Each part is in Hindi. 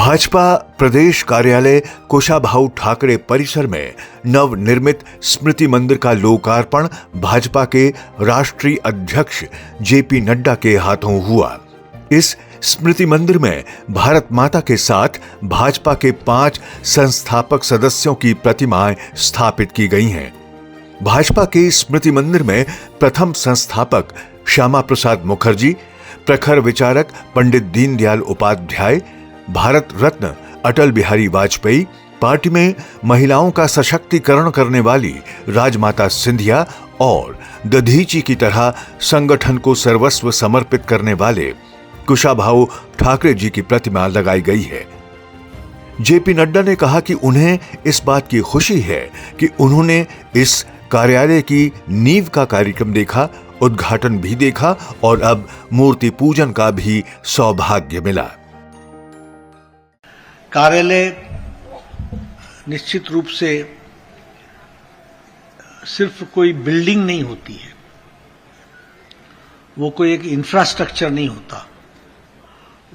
भाजपा प्रदेश कार्यालय कुशाभाऊ ठाकरे परिसर में नवनिर्मित स्मृति मंदिर का लोकार्पण भाजपा के राष्ट्रीय अध्यक्ष जेपी नड्डा के हाथों हुआ। इस स्मृति मंदिर में भारत माता के साथ भाजपा के 5 संस्थापक सदस्यों की प्रतिमाएं स्थापित की गई हैं। भाजपा के स्मृति मंदिर में प्रथम संस्थापक श्यामा प्रसाद मुखर्जी, प्रखर विचारक पंडित दीनदयाल उपाध्याय, भारत रत्न अटल बिहारी वाजपेयी, पार्टी में महिलाओं का सशक्तिकरण करने वाली राजमाता सिंधिया और दधीची की तरह संगठन को सर्वस्व समर्पित करने वाले कुशाभाऊ ठाकरे जी की प्रतिमा लगाई गई है। जेपी नड्डा ने कहा कि उन्हें इस बात की खुशी है कि उन्होंने इस कार्यालय की नींव का कार्यक्रम देखा, उद्घाटन भी देखा और अब मूर्ति पूजन का भी सौभाग्य मिला। कार्यालय निश्चित रूप से सिर्फ कोई बिल्डिंग नहीं होती है, वो कोई एक इंफ्रास्ट्रक्चर नहीं होता,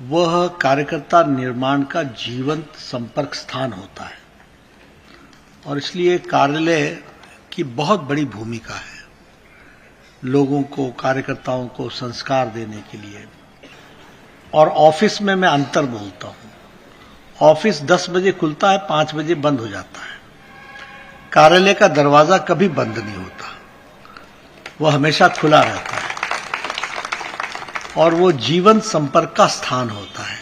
वह कार्यकर्ता निर्माण का जीवंत संपर्क स्थान होता है। और इसलिए कार्यालय की बहुत बड़ी भूमिका है लोगों को, कार्यकर्ताओं को संस्कार देने के लिए। और ऑफिस में मैं अंतर बोलता हूं, ऑफिस 10 बजे खुलता है, 5 बजे बंद हो जाता है। कार्यालय का दरवाजा कभी बंद नहीं होता, वह हमेशा खुला रहता है और वो जीवन संपर्क का स्थान होता है।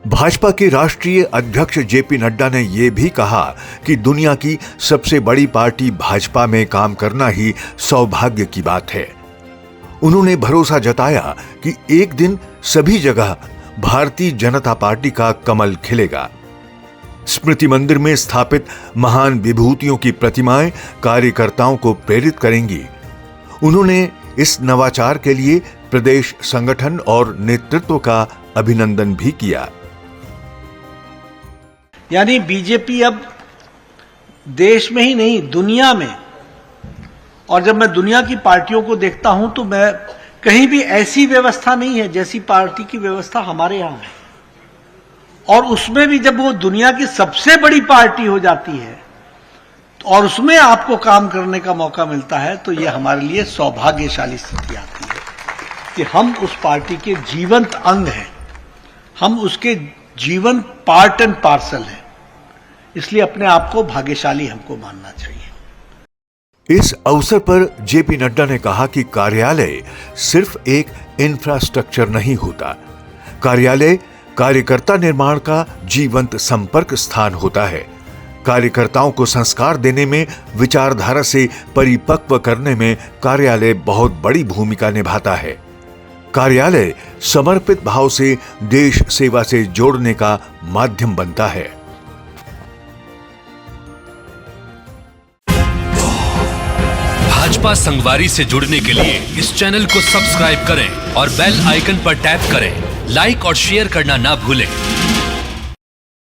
भाजपा के राष्ट्रीय अध्यक्ष जेपी नड्डा ने यह भी कहा कि दुनिया की सबसे बड़ी पार्टी भाजपा में काम करना ही सौभाग्य की बात है। उन्होंने भरोसा जताया कि एक दिन सभी जगह भारतीय जनता पार्टी का कमल खिलेगा। स्मृति मंदिर में स्थापित महान विभूतियों की प्रतिमाएं कार्यकर्ताओं को प्रेरित करेंगी। उन्होंने इस नवाचार के लिए प्रदेश संगठन और नेतृत्व का अभिनंदन भी किया। यानी बीजेपी अब देश में ही नहीं, दुनिया में, और जब मैं दुनिया की पार्टियों को देखता हूं तो मैं कहीं भी ऐसी व्यवस्था नहीं है जैसी पार्टी की व्यवस्था हमारे यहां है। और उसमें भी जब वो दुनिया की सबसे बड़ी पार्टी हो जाती है और उसमें आपको काम करने का मौका मिलता है, तो ये हमारे लिए सौभाग्यशाली स्थिति आती है कि हम उस पार्टी के जीवंत अंग हैं, हम उसके जीवन पार्ट एंड पार्सल हैं। इसलिए अपने आप को भाग्यशाली हमको मानना चाहिए। इस अवसर पर जेपी नड्डा ने कहा कि कार्यालय सिर्फ एक इंफ्रास्ट्रक्चर नहीं होता, कार्यालय कार्यकर्ता निर्माण का जीवंत संपर्क स्थान होता है। कार्यकर्ताओं को संस्कार देने में, विचारधारा से परिपक्व करने में कार्यालय बहुत बड़ी भूमिका निभाता है। कार्यालय समर्पित भाव से देश सेवा से जोड़ने का माध्यम बनता है। भाजपा संगवारी से जुड़ने के लिए इस चैनल को सब्सक्राइब करें और बेल आइकन पर टैप करें। लाइक और शेयर करना ना भूलें।